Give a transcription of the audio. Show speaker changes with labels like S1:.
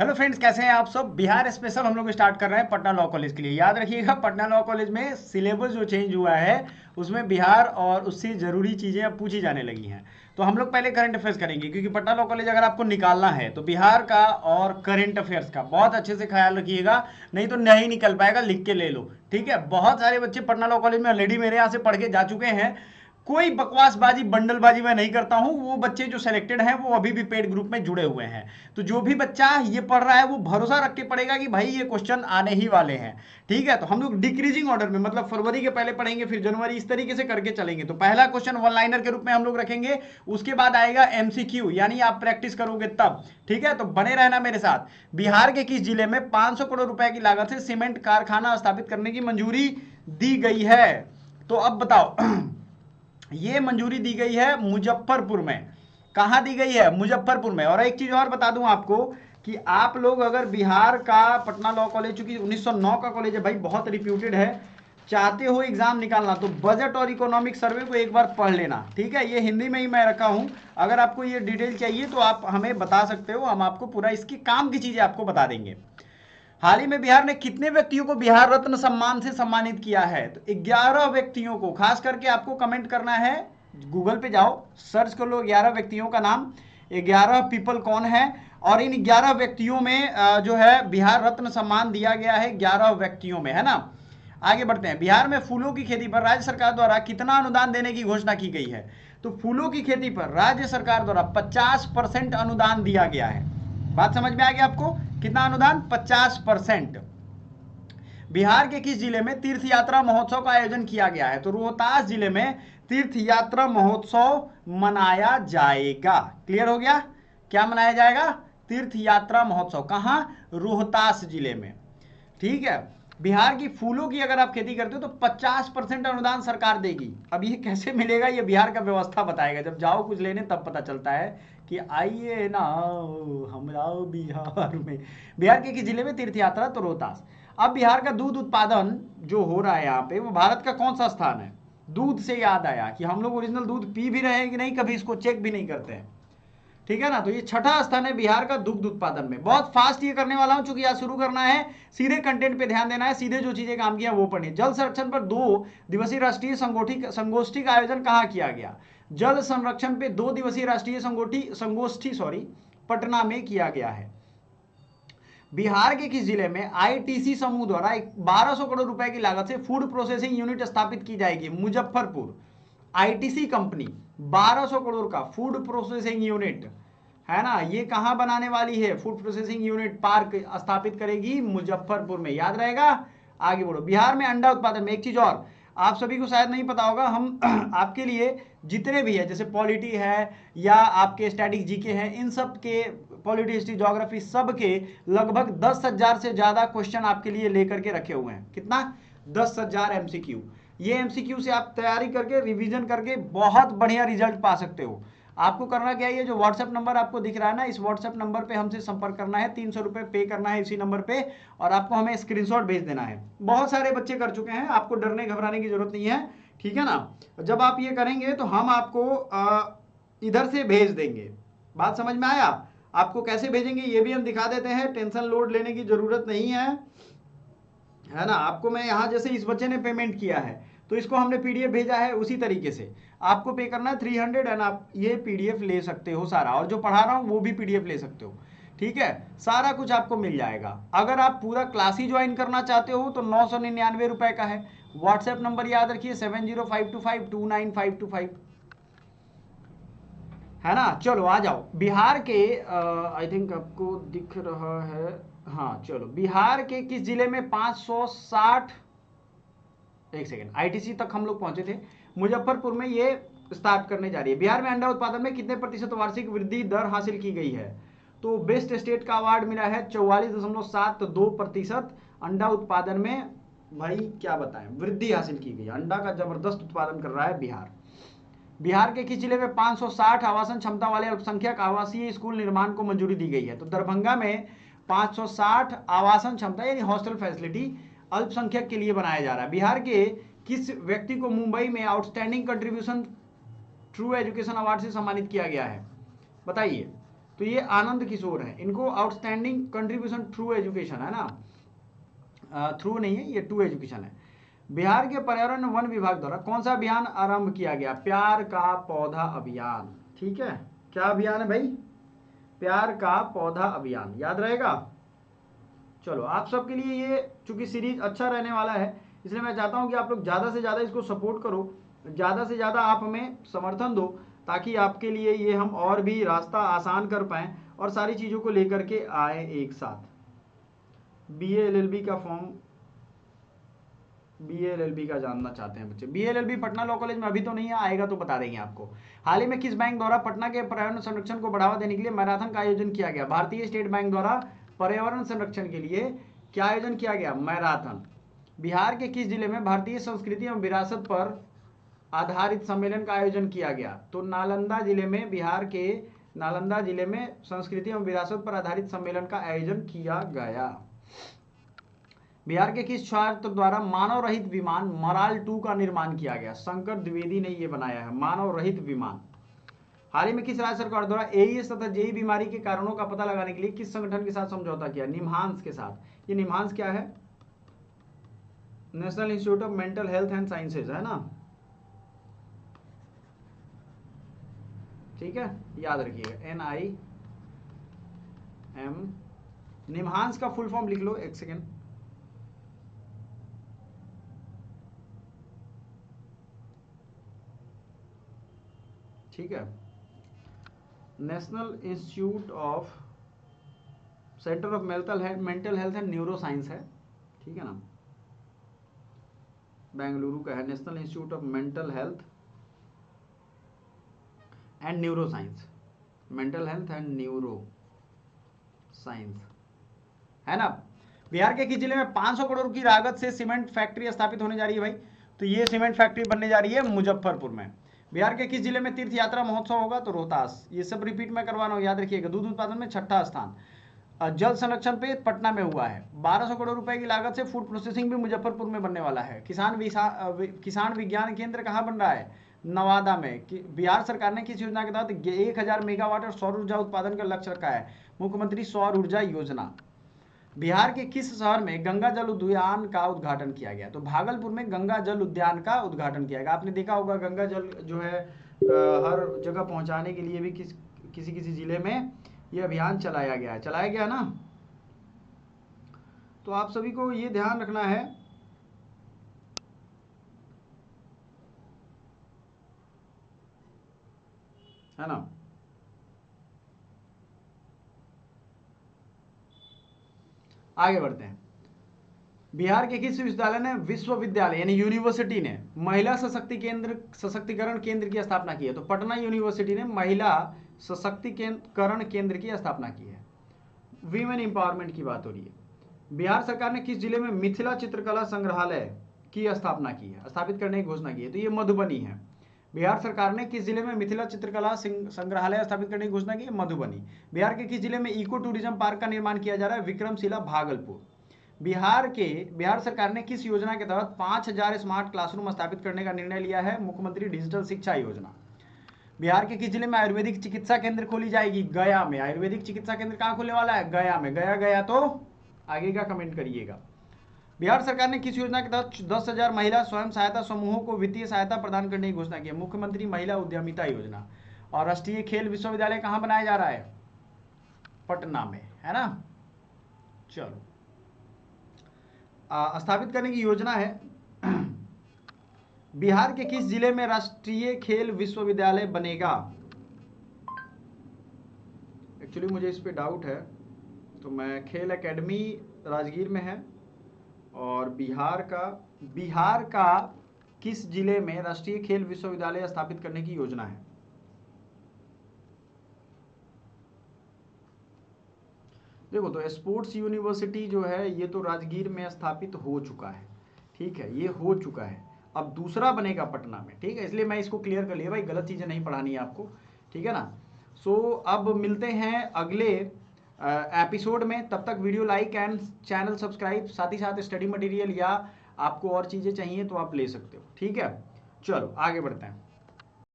S1: Hello friends, कैसे हैं आप सब। बिहार स्पेशल हम लोग स्टार्ट कर रहे हैं पटना लॉ कॉलेज के लिए। याद रखिएगा, पटना लॉ कॉलेज में सिलेबस जो चेंज हुआ है उसमें बिहार और उससे ज़रूरी चीज़ें अब पूछी जाने लगी हैं। तो हम लोग पहले करंट अफेयर्स करेंगे, क्योंकि पटना लॉ कॉलेज अगर आपको निकालना है तो बिहार का और करंट अफेयर्स का बहुत अच्छे से ख्याल रखिएगा, नहीं तो नहीं निकल पाएगा। लिख के ले लो, ठीक है। बहुत सारे बच्चे पटना लॉ कॉलेज में ऑलरेडी मेरे यहाँ से पढ़ के जा चुके हैं। कोई बकवासबाजी बंडलबाजी मैं नहीं करता हूं। वो बच्चे जो सिलेक्टेड हैं वो अभी भी पेड ग्रुप में जुड़े हुए हैं। तो जो भी बच्चा ये पढ़ रहा है वो भरोसा रख के पढ़ेगा कि भाई ये क्वेश्चन आने ही वाले हैं, ठीक है। तो हम लोग डिक्रीजिंग ऑर्डर में, मतलब फरवरी के पहले पढ़ेंगे, फिर जनवरी, इस तरीके से करके चलेंगे। तो पहला क्वेश्चन वन लाइनर के रूप में हम लोग रखेंगे, उसके बाद आएगा एमसीक्यू, यानी आप प्रैक्टिस करोगे तब, ठीक है। तो बने रहना मेरे साथ। बिहार के किस जिले में 500 करोड़ रुपए की लागत से सीमेंट कारखाना स्थापित करने की मंजूरी दी गई है? तो अब बताओ ये मंजूरी दी गई है मुजफ्फरपुर में। कहां दी गई है? मुजफ्फरपुर में। और एक चीज और बता दूं आपको कि आप लोग अगर बिहार का पटना लॉ कॉलेज, चूंकि 1909 का कॉलेज है भाई, बहुत रिप्यूटेड है, चाहते हो एग्जाम निकालना तो बजट और इकोनॉमिक सर्वे को एक बार पढ़ लेना, ठीक है। ये हिंदी में ही मैं रखा हूं। अगर आपको ये डिटेल चाहिए तो आप हमें बता सकते हो, हम आपको पूरा इसकी काम की चीजें आपको बता देंगे। हाल ही में बिहार ने कितने व्यक्तियों को बिहार रत्न सम्मान से सम्मानित किया है? तो 11 व्यक्तियों को। खास करके आपको कमेंट करना है, गूगल पे जाओ, सर्च कर लो 11 व्यक्तियों का नाम, 11 पीपल कौन है। और इन 11 व्यक्तियों में जो है बिहार रत्न सम्मान दिया गया है 11 व्यक्तियों में, है ना। आगे बढ़ते हैं। बिहार में फूलों की खेती पर राज्य सरकार द्वारा कितना अनुदान देने की घोषणा की गई है? तो फूलों की खेती पर राज्य सरकार द्वारा 50% अनुदान दिया गया है। बात समझ में आ गया आपको? कितना अनुदान? 50%। बिहार के किस जिले में तीर्थ यात्रा महोत्सव का आयोजन किया गया है? तो रोहतास जिले में तीर्थ यात्रा महोत्सव मनाया जाएगा। क्लियर हो गया? क्या मनाया जाएगा? तीर्थ यात्रा महोत्सव। कहां? रोहतास जिले में, ठीक है। बिहार की फूलों की अगर आप खेती करते हो तो 50% अनुदान सरकार देगी। अब ये कैसे मिलेगा, ये बिहार का व्यवस्था बताएगा। जब जाओ कुछ लेने तब पता चलता है कि आइए ना हमरा बिहार में। बिहार के किस जिले में तीर्थ यात्रा? तो रोहतास। अब बिहार का दूध उत्पादन जो हो रहा है यहाँ पे, वो भारत का कौन सा स्थान है? दूध से याद आया कि हम लोग ओरिजिनल दूध पी भी रहे हैं कि नहीं, कभी इसको चेक भी नहीं करते हैं, ठीक है ना। तो ये छठा स्थान है बिहार का दुग्ध उत्पादन में। बहुत फास्ट ये करने वाला हूं, चूंकि आज शुरू करना है, सीधे कंटेंट पे ध्यान देना है, सीधे जो चीजें काम किया वो पढ़िए। जल संरक्षण पर 2 दिवसीय राष्ट्रीय संगोष्ठी का आयोजन कहां किया गया? जल संरक्षण पे 2 दिवसीय राष्ट्रीय संगोष्ठी पटना में किया गया है। बिहार के किस जिले में आईटीसी समूह द्वारा 1200 करोड़ रुपए की लागत से फूड प्रोसेसिंग यूनिट स्थापित की जाएगी? मुजफ्फरपुर। आईटीसी कंपनी 1200 करोड़ का फूड प्रोसेसिंग यूनिट, है ना, ये कहां बनाने वाली है? फूड प्रोसेसिंग यूनिट पार्क स्थापित करेगी मुजफ्फरपुर में। याद रहेगा? आगे बढ़ो। बिहार में अंडा उत्पादन में एक चीज और आप सभी को शायद नहीं पता होगा, हम आपके लिए जितने भी है, जैसे पॉलिटी है या आपके स्टैटिक जीके हैं, इन सब के, पॉलिटी, हिस्ट्री, ज्योग्राफी, सब के लगभग 10,000 से ज्यादा क्वेश्चन आपके लिए लेकर के रखे हुए हैं। कितना? 10,000 एमसीक्यू। ये एमसीक्यू से आप तैयारी करके, रिवीजन करके बहुत बढ़िया रिजल्ट पा सकते हो। आपको करना क्या है, जो व्हाट्सएप नंबर आपको दिख रहा है ना, इस व्हाट्सएप नंबर पे हमसे संपर्क करना है, 300 रुपए पे करना है इसी नंबर पे, और आपको हमें स्क्रीनशॉट भेज देना है। बहुत सारे बच्चे कर चुके हैं, आपको डरने घबराने की जरूरत नहीं है, ठीक है ना। जब आप ये करेंगे तो हम आपको इधर से भेज देंगे। बात समझ में आया? आपको कैसे भेजेंगे ये भी हम दिखा देते हैं, टेंशन लोड लेने की जरूरत नहीं है ना। आपको मैं यहां, जैसे इस बच्चे ने पेमेंट किया है तो इसको हमने पीडीएफ भेजा है, उसी तरीके से आपको पे करना है 300 एंड आप ये पीडीएफ ले सकते हो सारा, और जो पढ़ा रहा हूं वो भी पीडीएफ ले सकते हो, ठीक है। सारा कुछ आपको मिल जाएगा। अगर आप पूरा क्लास ही ज्वाइन करना चाहते हो तो 999 रुपए का है। व्हाट्सएप नंबर याद रखिए 7052529525, है ना। चलो आ जाओ। बिहार के आई थिंक आपको दिख रहा है, हाँ चलो, बिहार के किस जिले में 560, एक सेकेंड, आईटीसी तक हम लोग पहुंचे थे, मुजफ्फरपुर में ये स्टार्ट करने जा रही है। बिहार में अंडा उत्पादन में कितने प्रतिशत वार्षिक वृद्धि दर हासिल की गई है? तो बेस्ट स्टेट का अवार्ड मिला है 44.72%। अंडा उत्पादन में भाई क्या बताएं, वृद्धि हासिल की गई, अंडा का जबरदस्त उत्पादन कर रहा है बिहार। बिहार के किस जिले में 560 आवासन क्षमता वाले अल्पसंख्यक आवासीय स्कूल निर्माण को मंजूरी दी गई है? तो दरभंगा में 560 आवासन क्षमता यानी हॉस्टल फैसिलिटी अल्पसंख्यक के लिए बनाया जा रहा है। बिहार के किस व्यक्ति को मुंबई में outstanding contribution true education award से सम्मानित किया गया है? बताइए। तो ये आनंद किशोर है, इनको आउटस्टैंडिंग कंट्रीब्यूशन थ्रू एजुकेशन है ना, थ्रू नहीं है ये, टू एजुकेशन है। बिहार के पर्यावरण वन विभाग द्वारा कौन सा अभियान आरंभ किया गया? प्यार का पौधा अभियान। ठीक है, क्या अभियान है भाई? प्यार का पौधा अभियान, याद रहेगा। चलो आप सबके लिए ये चूंकि सीरीज अच्छा रहने वाला है, इसलिए मैं चाहता हूं कि आप लोग ज़्यादा से ज़्यादा इसको सपोर्ट करो, ज़्यादा से ज़्यादा आप हमें समर्थन दो, ताकि आपके लिए ये हम और भी रास्ता आसान कर पाएँ और सारी चीज़ों को लेकर के आए एक साथ। BA LLB का फॉर्म, BA LLB का जानना चाहते हैं बच्चे। BA LLB Patna law college में अभी तो नहीं है, आएगा तो बता देंगे आपको। हाल ही में किस बैंक द्वारा पटना के पर्यावरण संरक्षण को बढ़ावा देने के लिए मैराथन का आयोजन किया गया? भारतीय स्टेट बैंक द्वारा पर्यावरण संरक्षण के लिए क्या आयोजन किया गया? मैराथन। बिहार के किस जिले में भारतीय संस्कृति एवं विरासत पर आधारित सम्मेलन का आयोजन किया गया? तो नालंदा जिले में, बिहार के नालंदा जिले में संस्कृति एवं विरासत पर आधारित सम्मेलन का आयोजन किया गया। बिहार के किस छात्र द्वारा मानव रहित विमान मराल 2 का निर्माण किया गया? शंकर द्विवेदी ने यह बनाया है, मानव रहित विमान। हाल ही में किस राज्य सरकार द्वारा एईएस तथा जेई बीमारी के कारणों का पता लगाने के लिए किस संगठन के साथ समझौता किया? निम्हांस के साथ। ये निम्हांस क्या है? National institute of mental health and sciences है ना, ठीक है, याद रखिएगा NIM। निम्हांस का फुल फॉर्म लिख लो, एक सेकेंड। ठीक है, national institute of centre of mental health and neuro science है, ठीक है ना, बेंगलुरु का है। National institute of mental health and neuro science, mental health and neuro science है ना। बिहार के किस जिले में 500 करोड़ की लागत से सीमेंट फैक्ट्री स्थापित होने जा रही है भाई? तो ये सीमेंट फैक्ट्री बनने जा रही है मुजफ्फरपुर में। बिहार के किस जिले में तीर्थ यात्रा महोत्सव होगा? तो रोहतास। ये सब रिपीट में करवाना हो, याद रखिएगा। दूध उत्पादन में 6ठा स्थान। जल संरक्षण पे पटना में हुआ है। 1200 करोड़ रुपए की लागत से फूड प्रोसेसिंग भी मुजफ्फरपुर में बनने वाला है। किसान विज्ञान केंद्र कहाँ बन रहा है? नवादा में। बिहार सरकार ने किस योजना के तहत 1000 मेगावाट और सौर ऊर्जा उत्पादन का लक्ष्य रखा है? मुख्यमंत्री सौर ऊर्जा योजना। बिहार के किस शहर में गंगा जल उद्यान का उद्घाटन किया गया? तो भागलपुर में गंगा जल उद्यान का उद्घाटन किया गया। आपने देखा होगा गंगा जल जो है हर जगह पहुंचाने के लिए भी किसी किसी जिले में ये अभियान चलाया गया ना। तो आप सभी को ये ध्यान रखना है ना। आगे बढ़ते हैं। बिहार के किस विश्वविद्यालय यानी यूनिवर्सिटी ने महिला सशक्तिकरण केंद्र की स्थापना की है? तो पटना यूनिवर्सिटी ने महिला सशक्तिकरण केंद्र की स्थापना की है। वीमेन एम्पावरमेंट की बात हो रही है। बिहार सरकार ने किस जिले में मिथिला चित्रकला संग्रहालय की स्थापित करने की घोषणा की है? तो ये मधुबनी है। बिहार सरकार ने किस जिले में मिथिला चित्रकला संग्रहालय स्थापित करने की घोषणा की है? मधुबनी। बिहार के किस जिले में इको टूरिज्म पार्क का निर्माण किया जा रहा है? विक्रमशिला, भागलपुर। बिहार सरकार ने किस योजना के तहत 5000 स्मार्ट क्लासरूम स्थापित करने का निर्णय लिया है? मुख्यमंत्री डिजिटल शिक्षा योजना। बिहार के किस जिले में आयुर्वेदिक चिकित्सा केंद्र खोली जाएगी? गया में। आयुर्वेदिक चिकित्सा केंद्र कहाँ खुलने वाला है? गया में। गया तो आगे का कमेंट करिएगा। बिहार सरकार ने किस योजना के तहत 10,000 महिला स्वयं सहायता समूहों को वित्तीय सहायता प्रदान करने की घोषणा की है? मुख्यमंत्री महिला उद्यमिता योजना। और राष्ट्रीय खेल विश्वविद्यालय कहाँ बनाया जा रहा है? पटना में, है ना। चलो, स्थापित करने की योजना है। बिहार के किस जिले में राष्ट्रीय खेल विश्वविद्यालय बनेगा? एक्चुअली मुझे इस पे डाउट है, तो मैं खेल एकेडमी राजगीर में है। और बिहार का किस जिले में राष्ट्रीय खेल विश्वविद्यालय स्थापित करने की योजना है? देखो, तो स्पोर्ट्स यूनिवर्सिटी जो है ये तो राजगीर में स्थापित हो चुका है, ठीक है, ये हो चुका है। अब दूसरा बनेगा पटना में, ठीक है, इसलिए मैं इसको क्लियर कर लिया भाई, गलत चीज़ें नहीं पढ़ानी है आपको, ठीक है ना। सो अब मिलते हैं अगले एपिसोड में। तब तक video like and channel subscribe, साथ ही साथ स्टडी मटेरियल या आपको और चीज़ें चाहिए तो आप ले सकते हो, ठीक है। चलो आगे बढ़ते हैं।